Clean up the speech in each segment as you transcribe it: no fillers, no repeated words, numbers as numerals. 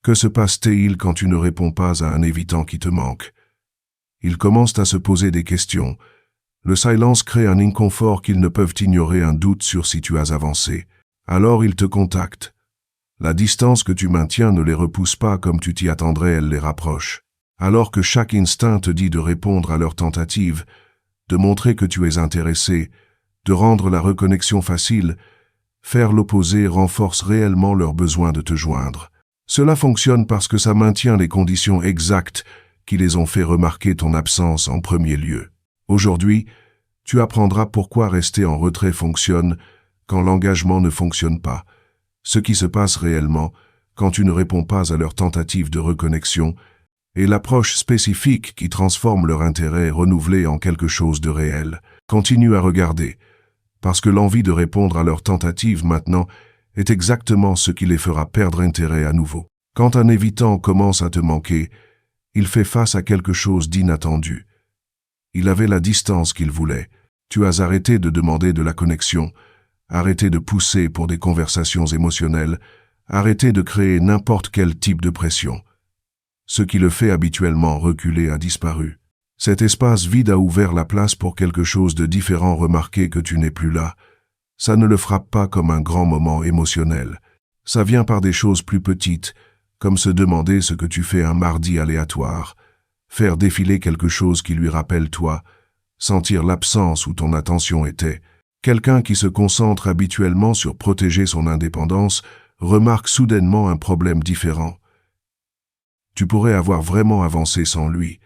Que se passe-t-il quand tu ne réponds pas à un évitant qui te manque? Ils commencent à se poser des questions. Le silence crée un inconfort qu'ils ne peuvent ignorer, un doute sur si tu as avancé. Alors ils te contactent. La distance que tu maintiens ne les repousse pas comme tu t'y attendrais, elle les rapproche. Alors que chaque instinct te dit de répondre à leur tentative, de montrer que tu es intéressé, de rendre la reconnexion facile, faire l'opposé renforce réellement leur besoin de te joindre. Cela fonctionne parce que ça maintient les conditions exactes qui les ont fait remarquer ton absence en premier lieu. Aujourd'hui, tu apprendras pourquoi rester en retrait fonctionne quand l'engagement ne fonctionne pas, ce qui se passe réellement quand tu ne réponds pas à leur tentative de reconnexion et l'approche spécifique qui transforme leur intérêt renouvelé en quelque chose de réel. Continue à regarder, parce que l'envie de répondre à leur tentative maintenant est exactement ce qui les fera perdre intérêt à nouveau. Quand un évitant commence à te manquer, il fait face à quelque chose d'inattendu. Il avait la distance qu'il voulait. Tu as arrêté de demander de la connexion, arrêté de pousser pour des conversations émotionnelles, arrêté de créer n'importe quel type de pression. Ce qui le fait habituellement reculer a disparu. Cet espace vide a ouvert la place pour quelque chose de différent. Remarquer que tu n'es plus là, ça ne le frappe pas comme un grand moment émotionnel. Ça vient par des choses plus petites, comme se demander ce que tu fais un mardi aléatoire, faire défiler quelque chose qui lui rappelle toi, sentir l'absence où ton attention était. Quelqu'un qui se concentre habituellement sur protéger son indépendance remarque soudainement un problème différent. Tu pourrais avoir vraiment avancé sans lui.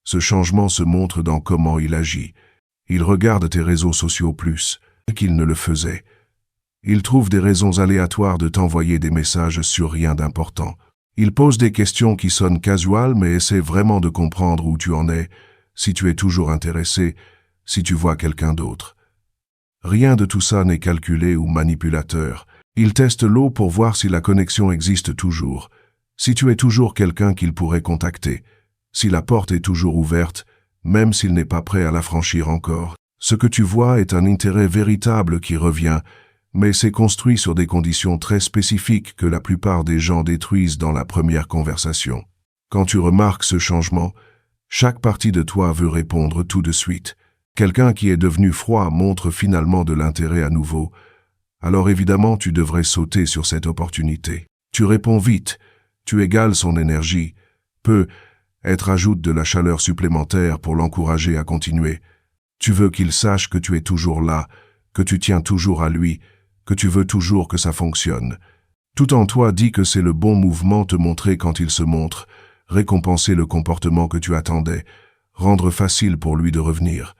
Ce changement se montre dans comment il agit. Il regarde tes réseaux sociaux plus qu'il ne le faisait. Il trouve des raisons aléatoires de t'envoyer des messages sur rien d'important. Il pose des questions qui sonnent casuales mais essaie vraiment de comprendre où tu en es, si tu es toujours intéressé, si tu vois quelqu'un d'autre. Rien de tout ça n'est calculé ou manipulateur. Il teste l'eau pour voir si la connexion existe toujours, si tu es toujours quelqu'un qu'il pourrait contacter, si la porte est toujours ouverte, même s'il n'est pas prêt à la franchir encore. Ce que tu vois est un intérêt véritable qui revient, mais c'est construit sur des conditions très spécifiques que la plupart des gens détruisent dans la première conversation. Quand tu remarques ce changement, chaque partie de toi veut répondre tout de suite. Quelqu'un qui est devenu froid montre finalement de l'intérêt à nouveau. Alors évidemment, tu devrais sauter sur cette opportunité. Tu réponds vite, tu égales son énergie. Peut-être ajoute de la chaleur supplémentaire pour l'encourager à continuer. Tu veux qu'il sache que tu es toujours là, que tu tiens toujours à lui, que tu veux toujours que ça fonctionne. Tout en toi dit que c'est le bon mouvement, te montrer quand il se montre, récompenser le comportement que tu attendais, rendre facile pour lui de revenir.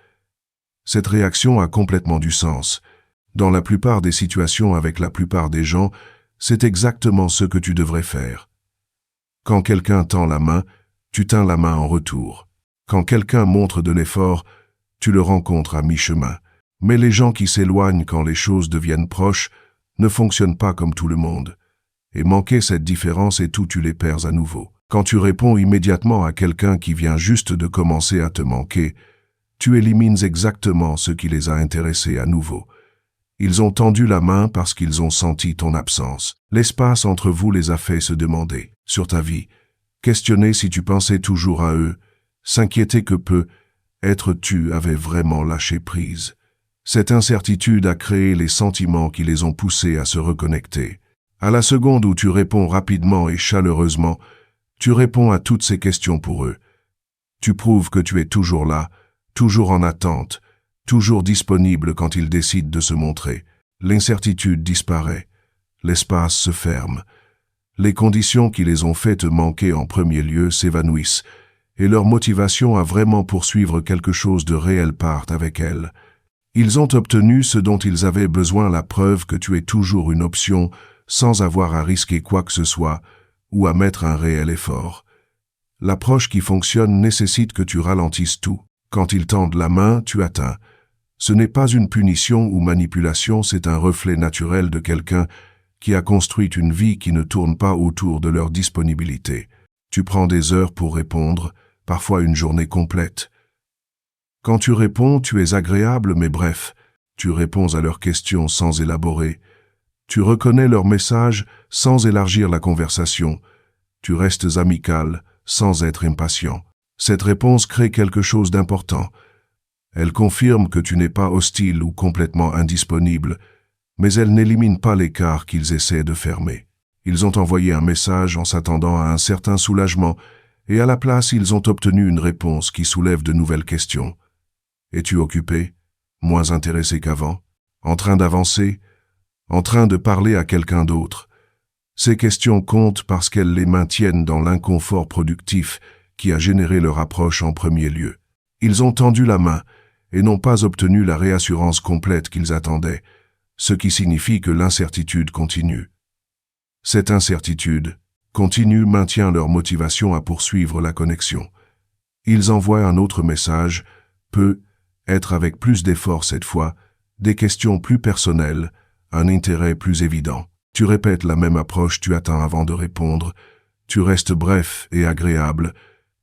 Cette réaction a complètement du sens. Dans la plupart des situations avec la plupart des gens, c'est exactement ce que tu devrais faire. Quand quelqu'un tend la main, tu tends la main en retour. Quand quelqu'un montre de l'effort, tu le rencontres à mi-chemin. Mais les gens qui s'éloignent quand les choses deviennent proches ne fonctionnent pas comme tout le monde. Et manquer cette différence et tout, tu les perds à nouveau. Quand tu réponds immédiatement à quelqu'un qui vient juste de commencer à te manquer, tu élimines exactement ce qui les a intéressés à nouveau. Ils ont tendu la main parce qu'ils ont senti ton absence. L'espace entre vous les a fait se demander sur ta vie, questionner si tu pensais toujours à eux, s'inquiéter que peut-être tu avais vraiment lâché prise. Cette incertitude a créé les sentiments qui les ont poussés à se reconnecter. À la seconde où tu réponds rapidement et chaleureusement, tu réponds à toutes ces questions pour eux. Tu prouves que tu es toujours là, toujours en attente, toujours disponible quand ils décident de se montrer. L'incertitude disparaît, l'espace se ferme. Les conditions qui les ont fait te manquer en premier lieu s'évanouissent, et leur motivation à vraiment poursuivre quelque chose de réel part avec elles. Ils ont obtenu ce dont ils avaient besoin, la preuve que tu es toujours une option, sans avoir à risquer quoi que ce soit, ou à mettre un réel effort. L'approche qui fonctionne nécessite que tu ralentisses tout. Quand ils tendent la main, tu atteins. Ce n'est pas une punition ou manipulation, c'est un reflet naturel de quelqu'un qui a construit une vie qui ne tourne pas autour de leur disponibilité. Tu prends des heures pour répondre, parfois une journée complète. Quand tu réponds, tu es agréable, mais bref, tu réponds à leurs questions sans élaborer. Tu reconnais leurs messages sans élargir la conversation. Tu restes amical, sans être impatient. Cette réponse crée quelque chose d'important. Elle confirme que tu n'es pas hostile ou complètement indisponible, mais elle n'élimine pas l'écart qu'ils essaient de fermer. Ils ont envoyé un message en s'attendant à un certain soulagement, et à la place ils ont obtenu une réponse qui soulève de nouvelles questions. Es-tu occupé? Moins intéressé qu'avant? En train d'avancer? En train de parler à quelqu'un d'autre? Ces questions comptent parce qu'elles les maintiennent dans l'inconfort productif qui a généré leur approche en premier lieu. Ils ont tendu la main et n'ont pas obtenu la réassurance complète qu'ils attendaient, ce qui signifie que l'incertitude continue. Cette incertitude continue maintient leur motivation à poursuivre la connexion. Ils envoient un autre message, peut être avec plus d'effort cette fois, des questions plus personnelles, un intérêt plus évident. Tu répètes la même approche, tu attends avant de répondre, tu restes bref et agréable,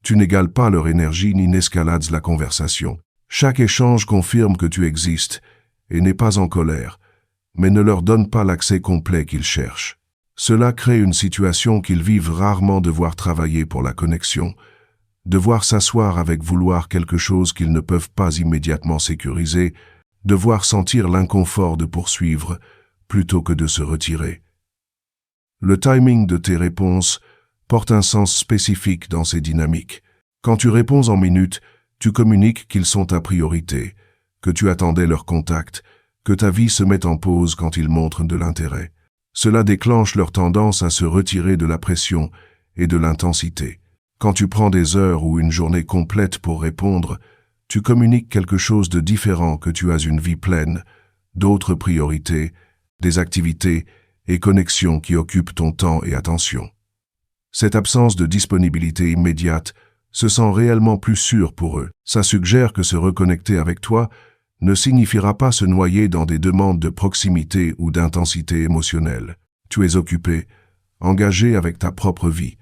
tu n'égales pas leur énergie ni n'escalades la conversation. Chaque échange confirme que tu existes et n'es pas en colère, mais ne leur donne pas l'accès complet qu'ils cherchent. Cela crée une situation qu'ils vivent rarement, devoir travailler pour la connexion, devoir s'asseoir avec vouloir quelque chose qu'ils ne peuvent pas immédiatement sécuriser, devoir sentir l'inconfort de poursuivre plutôt que de se retirer. Le timing de tes réponses porte un sens spécifique dans ces dynamiques. Quand tu réponds en minutes, tu communiques qu'ils sont ta priorité, que tu attendais leur contact, que ta vie se met en pause quand ils montrent de l'intérêt. Cela déclenche leur tendance à se retirer de la pression et de l'intensité. Quand tu prends des heures ou une journée complète pour répondre, tu communiques quelque chose de différent, que tu as une vie pleine, d'autres priorités, des activités et connexions qui occupent ton temps et attention. Cette absence de disponibilité immédiate se sent réellement plus sûre pour eux. Ça suggère que se reconnecter avec toi ne signifiera pas se noyer dans des demandes de proximité ou d'intensité émotionnelle. Tu es occupé, engagé avec ta propre vie,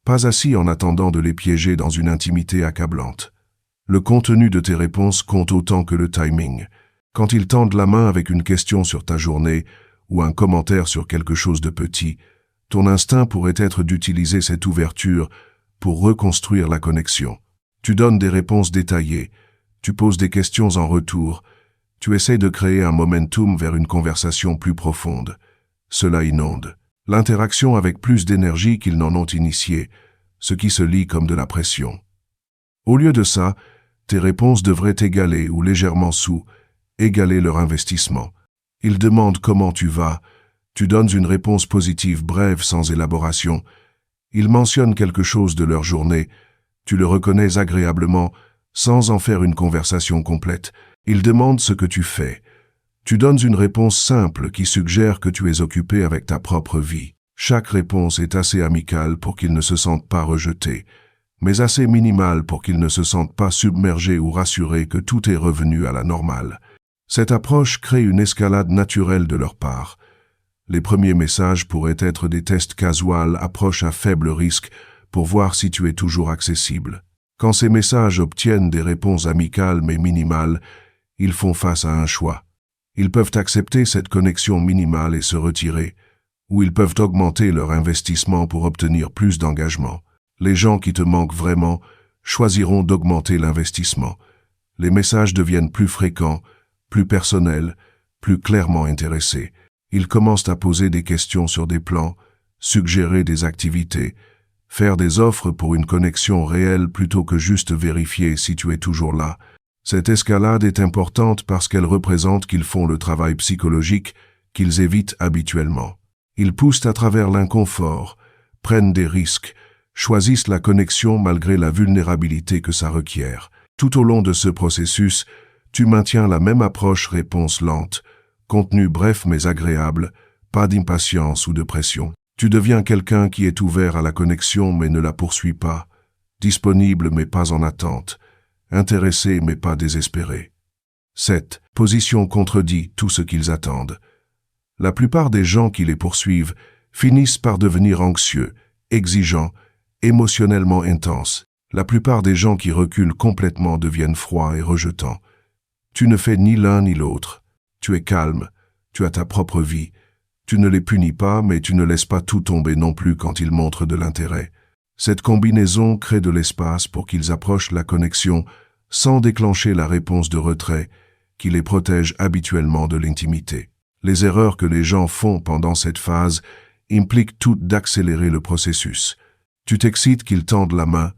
pas assis en attendant de les piéger dans une intimité accablante. Le contenu de tes réponses compte autant que le timing. Quand ils tendent la main avec une question sur ta journée ou un commentaire sur quelque chose de petit, ton instinct pourrait être d'utiliser cette ouverture pour reconstruire la connexion. Tu donnes des réponses détaillées, tu poses des questions en retour, tu essaies de créer un momentum vers une conversation plus profonde. Cela inonde l'interaction avec plus d'énergie qu'ils n'en ont initié, ce qui se lit comme de la pression. Au lieu de ça, tes réponses devraient égaler ou légèrement égaler leur investissement. Ils demandent comment tu vas, tu donnes une réponse positive brève sans élaboration. Ils mentionnent quelque chose de leur journée, tu le reconnais agréablement, sans en faire une conversation complète. Ils demandent ce que tu fais. Tu donnes une réponse simple qui suggère que tu es occupé avec ta propre vie. Chaque réponse est assez amicale pour qu'ils ne se sentent pas rejetés, mais assez minimale pour qu'ils ne se sentent pas submergés ou rassurés que tout est revenu à la normale. Cette approche crée une escalade naturelle de leur part. Les premiers messages pourraient être des tests casuals, approche à faible risque, pour voir si tu es toujours accessible. Quand ces messages obtiennent des réponses amicales mais minimales, ils font face à un choix. Ils peuvent accepter cette connexion minimale et se retirer, ou ils peuvent augmenter leur investissement pour obtenir plus d'engagement. Les gens qui te manquent vraiment choisiront d'augmenter l'investissement. Les messages deviennent plus fréquents, plus personnels, plus clairement intéressés. Ils commencent à poser des questions sur des plans, suggérer des activités, faire des offres pour une connexion réelle plutôt que juste vérifier si tu es toujours là. Cette escalade est importante parce qu'elle représente qu'ils font le travail psychologique qu'ils évitent habituellement. Ils poussent à travers l'inconfort, prennent des risques, choisissent la connexion malgré la vulnérabilité que ça requiert. Tout au long de ce processus, tu maintiens la même approche réponse lente, contenu bref mais agréable, pas d'impatience ou de pression. Tu deviens quelqu'un qui est ouvert à la connexion mais ne la poursuit pas, disponible mais pas en attente, intéressé mais pas désespéré. Cette position contredit tout ce qu'ils attendent. La plupart des gens qui les poursuivent finissent par devenir anxieux, exigeants, émotionnellement intenses. La plupart des gens qui reculent complètement deviennent froids et rejetants. Tu ne fais ni l'un ni l'autre. Tu es calme, tu as ta propre vie. Tu ne les punis pas, mais tu ne laisses pas tout tomber non plus quand ils montrent de l'intérêt. Cette combinaison crée de l'espace pour qu'ils approchent la connexion sans déclencher la réponse de retrait qui les protège habituellement de l'intimité. Les erreurs que les gens font pendant cette phase impliquent toutes d'accélérer le processus. Tu t'excites qu'ils tendent la main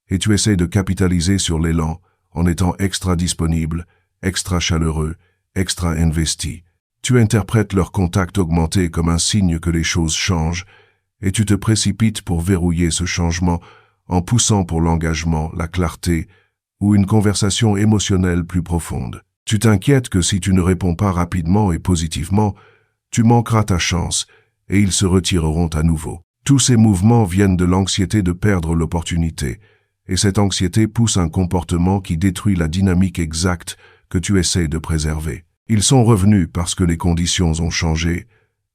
et tu essaies de capitaliser sur l'élan en étant extra disponible, extra chaleureux, extra investi. Tu interprètes leur contact augmenté comme un signe que les choses changent et tu te précipites pour verrouiller ce changement en poussant pour l'engagement, la clarté ou une conversation émotionnelle plus profonde. Tu t'inquiètes que si tu ne réponds pas rapidement et positivement, tu manqueras ta chance et ils se retireront à nouveau. Tous ces mouvements viennent de l'anxiété de perdre l'opportunité, et cette anxiété pousse un comportement qui détruit la dynamique exacte que tu essaies de préserver. Ils sont revenus parce que les conditions ont changé.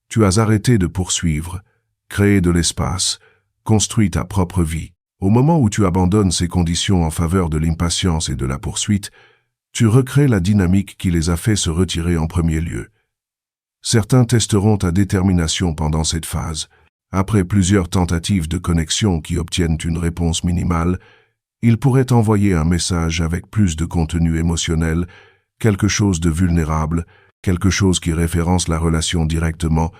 Tu as arrêté de poursuivre, créé de l'espace, construit ta propre vie. Au moment où tu abandonnes ces conditions en faveur de l'impatience et de la poursuite, tu recrées la dynamique qui les a fait se retirer en premier lieu. Certains testeront ta détermination pendant cette phase. Après plusieurs tentatives de connexion qui obtiennent une réponse minimale, ils pourraient envoyer un message avec plus de contenu émotionnel, quelque chose de vulnérable, quelque chose qui référence la relation directement,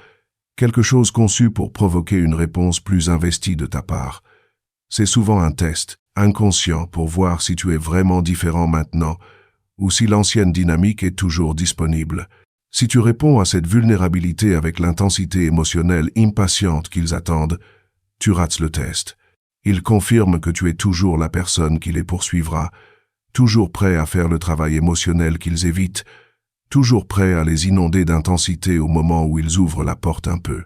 quelque chose conçu pour provoquer une réponse plus investie de ta part. C'est souvent un test, inconscient, pour voir si tu es vraiment différent maintenant, ou si l'ancienne dynamique est toujours disponible. Si tu réponds à cette vulnérabilité avec l'intensité émotionnelle impatiente qu'ils attendent, tu rates le test. Ils confirment que tu es toujours la personne qui les poursuivra, toujours prêt à faire le travail émotionnel qu'ils évitent, toujours prêt à les inonder d'intensité au moment où ils ouvrent la porte un peu.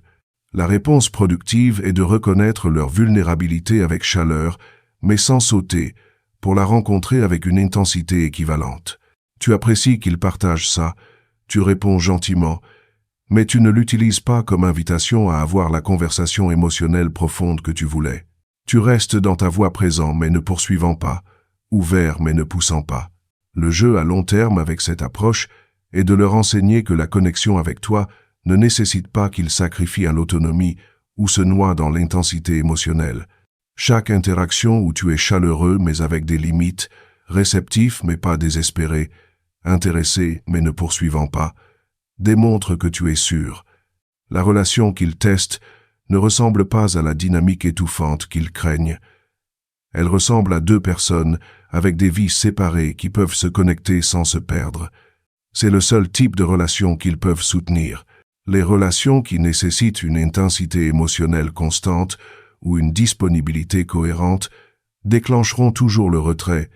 La réponse productive est de reconnaître leur vulnérabilité avec chaleur, mais sans sauter, pour la rencontrer avec une intensité équivalente. Tu apprécies qu'ils partagent ça, tu réponds gentiment, mais tu ne l'utilises pas comme invitation à avoir la conversation émotionnelle profonde que tu voulais. Tu restes dans ta voie présent mais ne poursuivant pas, ouvert mais ne poussant pas. Le jeu à long terme avec cette approche est de leur enseigner que la connexion avec toi ne nécessite pas qu'ils sacrifient à l'autonomie ou se noient dans l'intensité émotionnelle. Chaque interaction où tu es chaleureux mais avec des limites, réceptif mais pas désespéré, intéressé mais ne poursuivant pas, démontre que tu es sûr. La relation qu'ils testent ne ressemble pas à la dynamique étouffante qu'ils craignent. Elle ressemble à deux personnes avec des vies séparées qui peuvent se connecter sans se perdre. C'est le seul type de relation qu'ils peuvent soutenir. Les relations qui nécessitent une intensité émotionnelle constante ou une disponibilité cohérente déclencheront toujours le retrait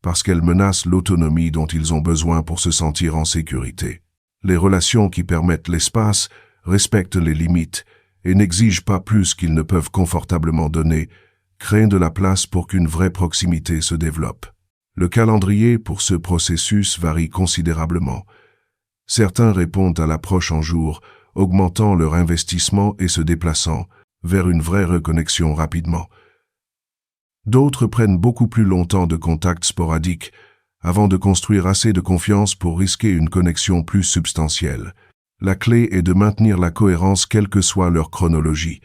parce qu'elles menacent l'autonomie dont ils ont besoin pour se sentir en sécurité. Les relations qui permettent l'espace respectent les limites et n'exigent pas plus qu'ils ne peuvent confortablement donner, créent de la place pour qu'une vraie proximité se développe. Le calendrier pour ce processus varie considérablement. Certains répondent à l'approche en jours, augmentant leur investissement et se déplaçant vers une vraie reconnexion rapidement. D'autres prennent beaucoup plus longtemps de contacts sporadiques avant de construire assez de confiance pour risquer une connexion plus substantielle. La clé est de maintenir la cohérence quelle que soit leur chronologie.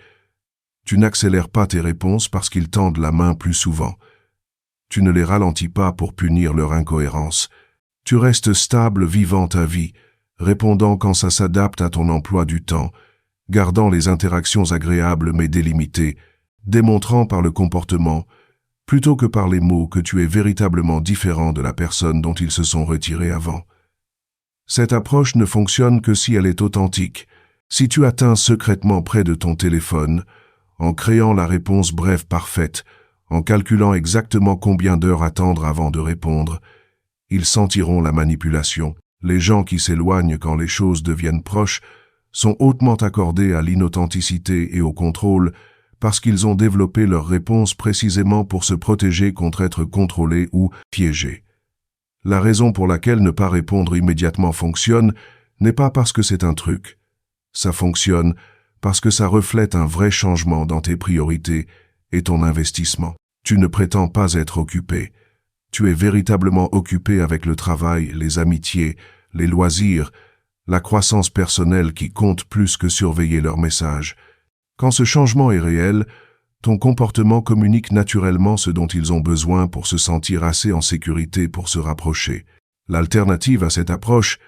Tu n'accélères pas tes réponses parce qu'ils tendent la main plus souvent. Tu ne les ralentis pas pour punir leur incohérence. Tu restes stable vivant ta vie, répondant quand ça s'adapte à ton emploi du temps, gardant les interactions agréables mais délimitées, démontrant par le comportement, plutôt que par les mots que tu es véritablement différent de la personne dont ils se sont retirés avant. Cette approche ne fonctionne que si elle est authentique. Si tu atteins secrètement près de ton téléphone, en créant la réponse brève parfaite, en calculant exactement combien d'heures attendre avant de répondre, ils sentiront la manipulation. Les gens qui s'éloignent quand les choses deviennent proches sont hautement accordés à l'inauthenticité et au contrôle parce qu'ils ont développé leur réponse précisément pour se protéger contre être contrôlés ou piégés. La raison pour laquelle ne pas répondre immédiatement fonctionne n'est pas parce que c'est un truc. Ça fonctionne parce que ça reflète un vrai changement dans tes priorités et ton investissement. Tu ne prétends pas être occupé. Tu es véritablement occupé avec le travail, les amitiés, les loisirs, la croissance personnelle qui compte plus que surveiller leurs messages. Quand ce changement est réel, Ton comportement communique naturellement ce dont ils ont besoin pour se sentir assez en sécurité pour se rapprocher. L'alternative à cette approche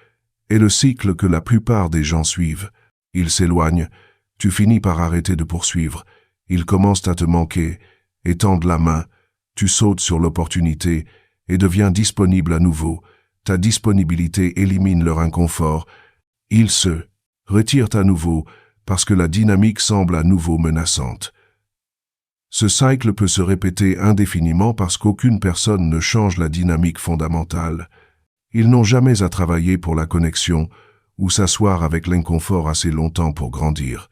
est le cycle que la plupart des gens suivent. Ils s'éloignent, tu finis par arrêter de poursuivre, ils commencent à te manquer, étendent la main, tu sautes sur l'opportunité et deviens disponible à nouveau. Ta disponibilité élimine leur inconfort. Ils se retirent à nouveau parce que la dynamique semble à nouveau menaçante. Ce cycle peut se répéter indéfiniment parce qu'aucune personne ne change la dynamique fondamentale. Ils n'ont jamais à travailler pour la connexion ou s'asseoir avec l'inconfort assez longtemps pour grandir.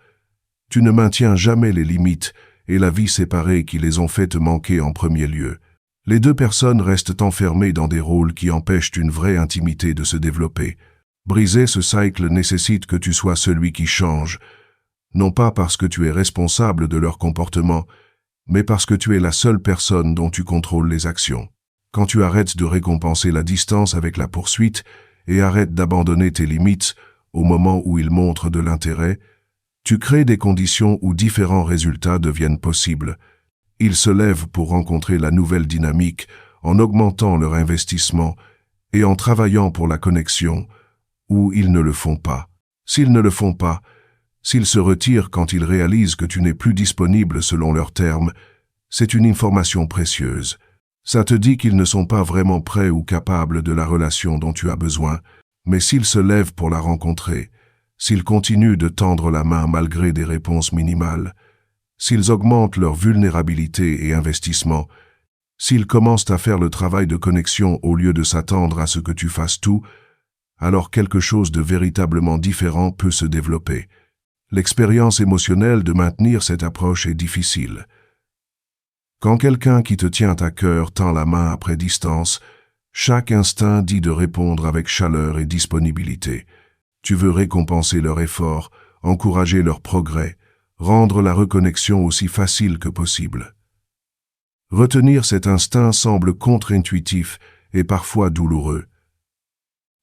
Tu ne maintiens jamais les limites et la vie séparée qui les ont fait te manquer en premier lieu. Les deux personnes restent enfermées dans des rôles qui empêchent une vraie intimité de se développer. Briser ce cycle nécessite que tu sois celui qui change, non pas parce que tu es responsable de leur comportement, mais parce que tu es la seule personne dont tu contrôles les actions. Quand tu arrêtes de récompenser la distance avec la poursuite et arrêtes d'abandonner tes limites au moment où ils montrent de l'intérêt, tu crées des conditions où différents résultats deviennent possibles. Ils se lèvent pour rencontrer la nouvelle dynamique en augmentant leur investissement et en travaillant pour la connexion, ou ils ne le font pas. S'ils ne le font pas, s'ils se retirent quand ils réalisent que tu n'es plus disponible selon leurs termes, c'est une information précieuse. Ça te dit qu'ils ne sont pas vraiment prêts ou capables de la relation dont tu as besoin, mais s'ils se lèvent pour la rencontrer, s'ils continuent de tendre la main malgré des réponses minimales, s'ils augmentent leur vulnérabilité et investissement, s'ils commencent à faire le travail de connexion au lieu de s'attendre à ce que tu fasses tout, alors quelque chose de véritablement différent peut se développer. L'expérience émotionnelle de maintenir cette approche est difficile. Quand quelqu'un qui te tient à cœur tend la main après distance, chaque instinct dit de répondre avec chaleur et disponibilité. Tu veux récompenser leur effort, encourager leur progrès, rendre la reconnexion aussi facile que possible. Retenir cet instinct semble contre-intuitif et parfois douloureux.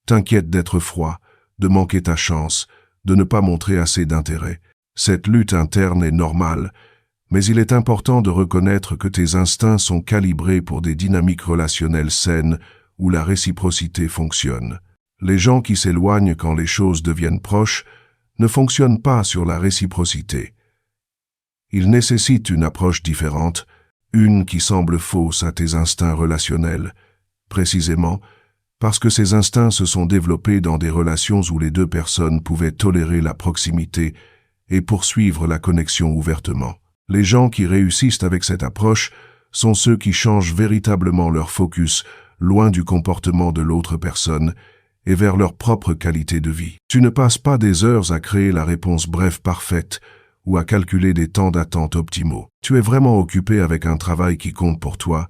T'inquiètes d'être froid, de manquer ta chance, de ne pas montrer assez d'intérêt. Cette lutte interne est normale, mais il est important de reconnaître que tes instincts sont calibrés pour des dynamiques relationnelles saines où la réciprocité fonctionne. Les gens qui s'éloignent quand les choses deviennent proches ne fonctionnent pas sur la réciprocité. Ils nécessitent une approche différente, une qui semble fausse à tes instincts relationnels, précisément parce que ces instincts se sont développés dans des relations où les deux personnes pouvaient tolérer la proximité et poursuivre la connexion ouvertement. Les gens qui réussissent avec cette approche sont ceux qui changent véritablement leur focus loin du comportement de l'autre personne et vers leur propre qualité de vie. Tu ne passes pas des heures à créer la réponse brève parfaite ou à calculer des temps d'attente optimaux. Tu es vraiment occupé avec un travail qui compte pour toi,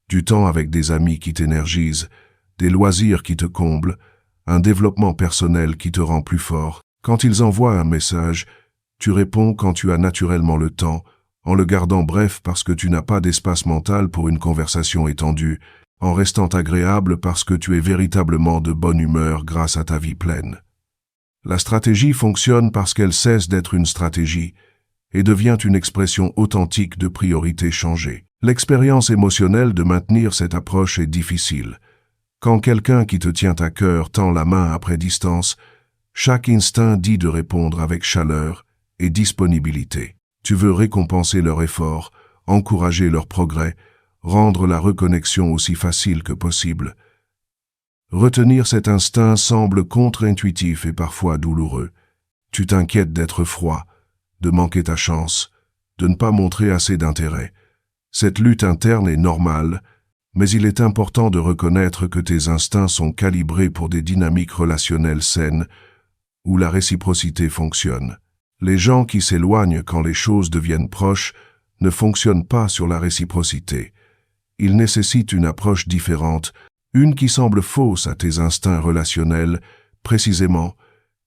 du temps avec des amis qui t'énergisent, des loisirs qui te comblent, un développement personnel qui te rend plus fort. Quand ils envoient un message, tu réponds quand tu as naturellement le temps, en le gardant bref parce que tu n'as pas d'espace mental pour une conversation étendue, en restant agréable parce que tu es véritablement de bonne humeur grâce à ta vie pleine. La stratégie fonctionne parce qu'elle cesse d'être une stratégie et devient une expression authentique de priorités changées. L'expérience émotionnelle de maintenir cette approche est difficile. Quand quelqu'un qui te tient à cœur tend la main après distance, chaque instinct dit de répondre avec chaleur et disponibilité. Tu veux récompenser leur effort, encourager leur progrès, rendre la reconnexion aussi facile que possible. Retenir cet instinct semble contre-intuitif et parfois douloureux. Tu t'inquiètes d'être froid, de manquer ta chance, de ne pas montrer assez d'intérêt. Cette lutte interne est normale, mais il est important de reconnaître que tes instincts sont calibrés pour des dynamiques relationnelles saines où la réciprocité fonctionne. Les gens qui s'éloignent quand les choses deviennent proches ne fonctionnent pas sur la réciprocité. Ils nécessitent une approche différente, une qui semble fausse à tes instincts relationnels, précisément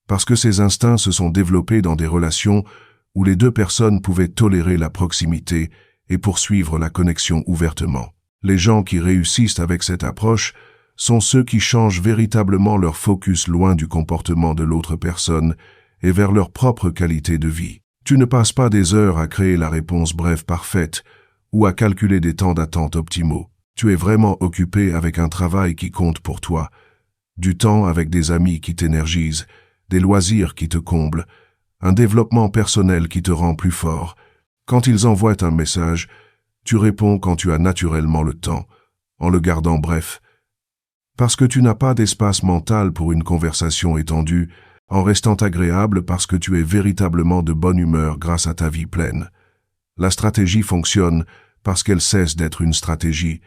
parce que ces instincts se sont développés dans des relations où les deux personnes pouvaient tolérer la proximité et poursuivre la connexion ouvertement. Les gens qui réussissent avec cette approche sont ceux qui changent véritablement leur focus loin du comportement de l'autre personne et vers leur propre qualité de vie. Tu ne passes pas des heures à créer la réponse brève parfaite ou à calculer des temps d'attente optimaux. Tu es vraiment occupé avec un travail qui compte pour toi, du temps avec des amis qui t'énergisent, des loisirs qui te comblent, un développement personnel qui te rend plus fort. Quand ils envoient un message, tu réponds quand tu as naturellement le temps, en le gardant bref, parce que tu n'as pas d'espace mental pour une conversation étendue, en restant agréable parce que tu es véritablement de bonne humeur grâce à ta vie pleine. La stratégie fonctionne parce qu'elle cesse d'être une stratégie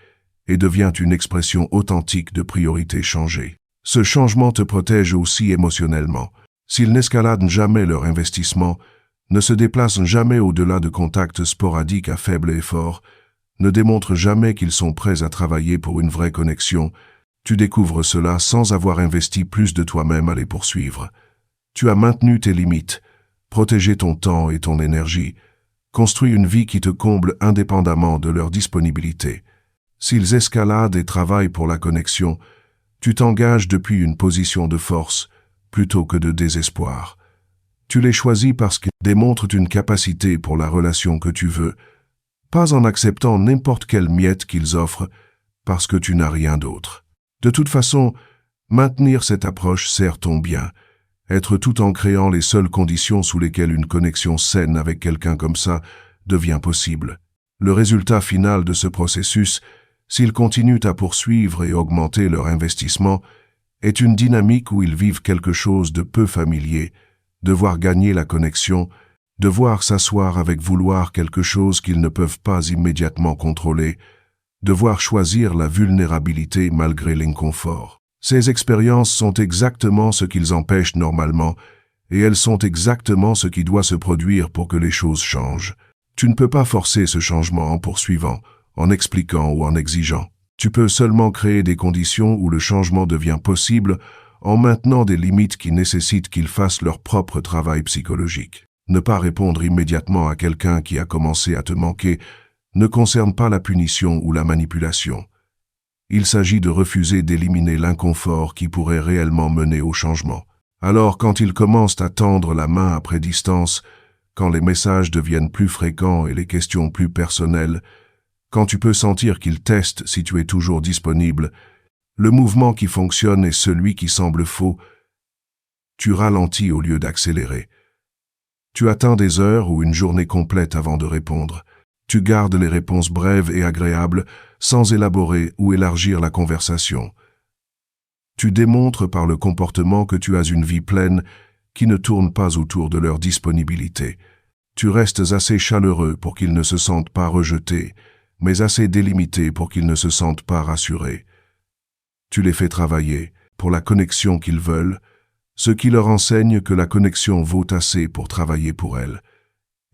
et devient une expression authentique de priorités changées. Ce changement te protège aussi émotionnellement. S'ils n'escaladent jamais leur investissement, ne se déplacent jamais au-delà de contacts sporadiques à faible effort, ne démontrent jamais qu'ils sont prêts à travailler pour une vraie connexion, tu découvres cela sans avoir investi plus de toi-même à les poursuivre. Tu as maintenu tes limites, protégé ton temps et ton énergie, construit une vie qui te comble indépendamment de leur disponibilité. S'ils escaladent et travaillent pour la connexion, tu t'engages depuis une position de force plutôt que de désespoir. Tu les choisis parce qu'ils démontrent une capacité pour la relation que tu veux, pas en acceptant n'importe quelle miette qu'ils offrent parce que tu n'as rien d'autre. De toute façon, maintenir cette approche sert ton bien, être tout en créant les seules conditions sous lesquelles une connexion saine avec quelqu'un comme ça devient possible. Le résultat final de ce processus, s'ils continuent à poursuivre et augmenter leur investissement, est une dynamique où ils vivent quelque chose de peu familier, devoir gagner la connexion, devoir s'asseoir avec vouloir quelque chose qu'ils ne peuvent pas immédiatement contrôler, devoir choisir la vulnérabilité malgré l'inconfort. Ces expériences sont exactement ce qu'ils empêchent normalement, et elles sont exactement ce qui doit se produire pour que les choses changent. Tu ne peux pas forcer ce changement en poursuivant, en expliquant ou en exigeant. Tu peux seulement créer des conditions où le changement devient possible en maintenant des limites qui nécessitent qu'ils fassent leur propre travail psychologique. Ne pas répondre immédiatement à quelqu'un qui a commencé à te manquer ne concerne pas la punition ou la manipulation. Il s'agit de refuser d'éliminer l'inconfort qui pourrait réellement mener au changement. Alors quand ils commencent à tendre la main après distance, quand les messages deviennent plus fréquents et les questions plus personnelles, quand tu peux sentir qu'ils testent si tu es toujours disponible, le mouvement qui fonctionne est celui qui semble faux. Tu ralentis au lieu d'accélérer. Tu attends des heures ou une journée complète avant de répondre. Tu gardes les réponses brèves et agréables sans élaborer ou élargir la conversation. Tu démontres par le comportement que tu as une vie pleine qui ne tourne pas autour de leur disponibilité. Tu restes assez chaleureux pour qu'ils ne se sentent pas rejetés, mais assez délimité pour qu'ils ne se sentent pas rassurés. Tu les fais travailler pour la connexion qu'ils veulent, ce qui leur enseigne que la connexion vaut assez pour travailler pour elle.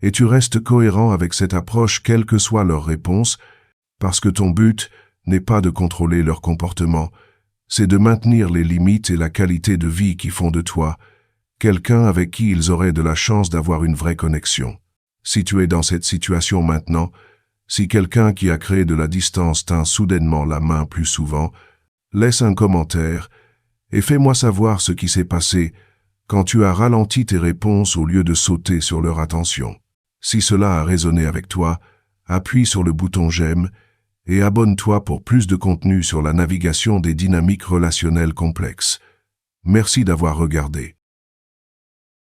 Et tu restes cohérent avec cette approche quelle que soit leur réponse, parce que ton but n'est pas de contrôler leur comportement, c'est de maintenir les limites et la qualité de vie qui font de toi quelqu'un avec qui ils auraient de la chance d'avoir une vraie connexion. Si tu es dans cette situation maintenant, si quelqu'un qui a créé de la distance tint soudainement la main plus souvent, laisse un commentaire et fais-moi savoir ce qui s'est passé quand tu as ralenti tes réponses au lieu de sauter sur leur attention. Si cela a résonné avec toi, appuie sur le bouton j'aime et abonne-toi pour plus de contenu sur la navigation des dynamiques relationnelles complexes. Merci d'avoir regardé.